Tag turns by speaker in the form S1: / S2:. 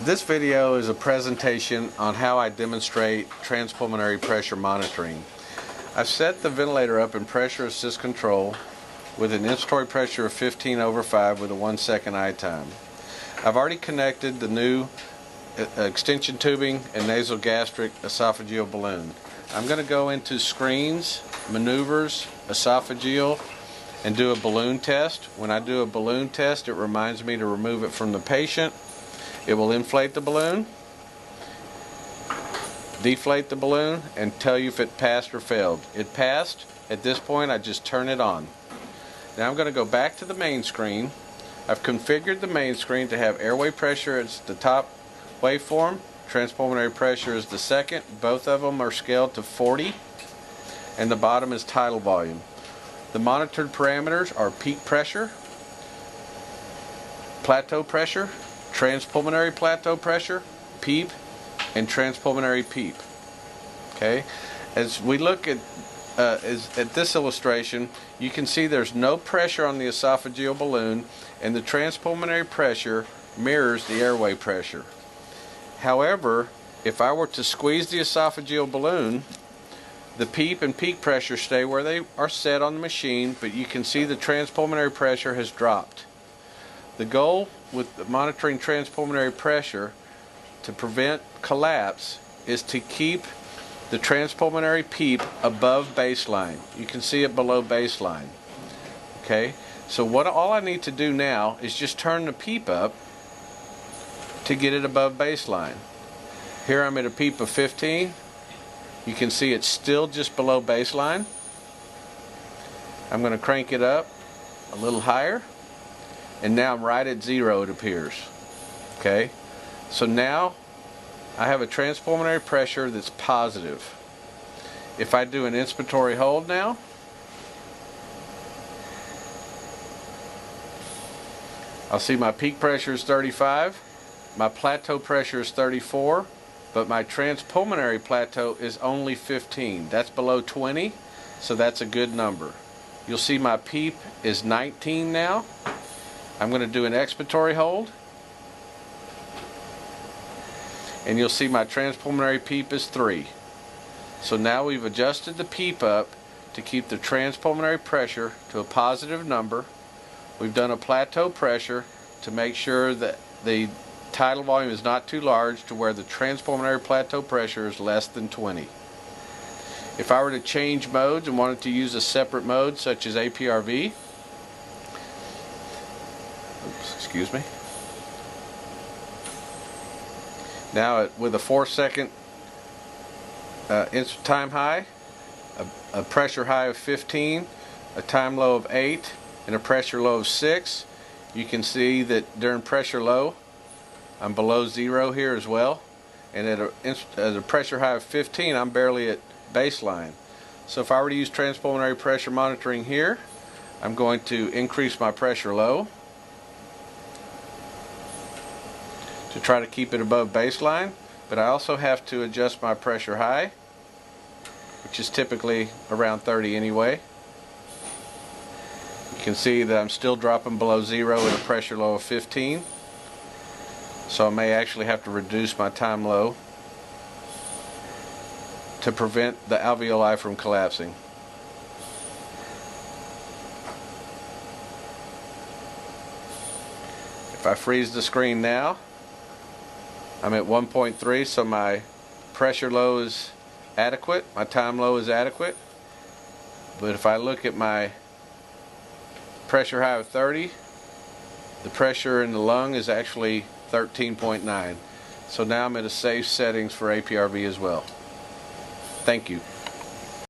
S1: This video is a presentation on how I demonstrate transpulmonary pressure monitoring. I've set the ventilator up in pressure assist control with an inspiratory pressure of 15/5 with a 1 second I time. I've already connected the new extension tubing and nasogastric esophageal balloon. I'm going to go into screens, maneuvers, esophageal, and do a balloon test. When I do a balloon test, it reminds me to remove it from the patient. It will inflate the balloon, deflate the balloon, and tell you if it passed or failed. It passed. At this point, I just turn it on. Now I'm going to go back to the main screen. I've configured the main screen to have airway pressure as the top waveform, transpulmonary pressure is the second. Both of them are scaled to 40, and the bottom is tidal volume. The monitored parameters are peak pressure, plateau pressure, transpulmonary plateau pressure, PEEP, and transpulmonary PEEP. Okay, as we look at this illustration, you can see there's no pressure on the esophageal balloon, and the transpulmonary pressure mirrors the airway pressure. However, if I were to squeeze the esophageal balloon, the PEEP and peak pressure stay where they are set on the machine, but you can see the transpulmonary pressure has dropped. The goal with monitoring transpulmonary pressure to prevent collapse is to keep the transpulmonary PEEP above baseline. You can see it below baseline. Okay, so all I need to do now is just turn the PEEP up to get it above baseline. Here I'm at a PEEP of 15. You can see it's still just below baseline. I'm going to crank it up a little higher, and now I'm right at 0, it appears. Okay, so now I have a transpulmonary pressure that's positive. If I do an inspiratory hold now, I'll see my peak pressure is 35, my plateau pressure is 34, but my transpulmonary plateau is only 15. That's below 20, so that's a good number. You'll see my PEEP is 19 now. I'm going to do an expiratory hold, and you'll see my transpulmonary PEEP is 3. So now we've adjusted the PEEP up to keep the transpulmonary pressure to a positive number. We've done a plateau pressure to make sure that the tidal volume is not too large to where the transpulmonary plateau pressure is less than 20. If I were to change modes and wanted to use a separate mode such as APRV, excuse me. Now with a 4 second time high, a pressure high of 15, a time low of 8, and a pressure low of 6, you can see that during pressure low, I'm below 0 here as well, and at a pressure high of 15, I'm barely at baseline. So if I were to use transpulmonary pressure monitoring here, I'm going to increase my pressure low to try to keep it above baseline, but I also have to adjust my pressure high, which is typically around 30 anyway. You can see that I'm still dropping below 0 at a pressure low of 15, so I may actually have to reduce my time low to prevent the alveoli from collapsing. If I freeze the screen now, I'm at 1.3, so my pressure low is adequate, my time low is adequate. But if I look at my pressure high of 30, the pressure in the lung is actually 13.9. So now I'm at a safe settings for APRV as well. Thank you.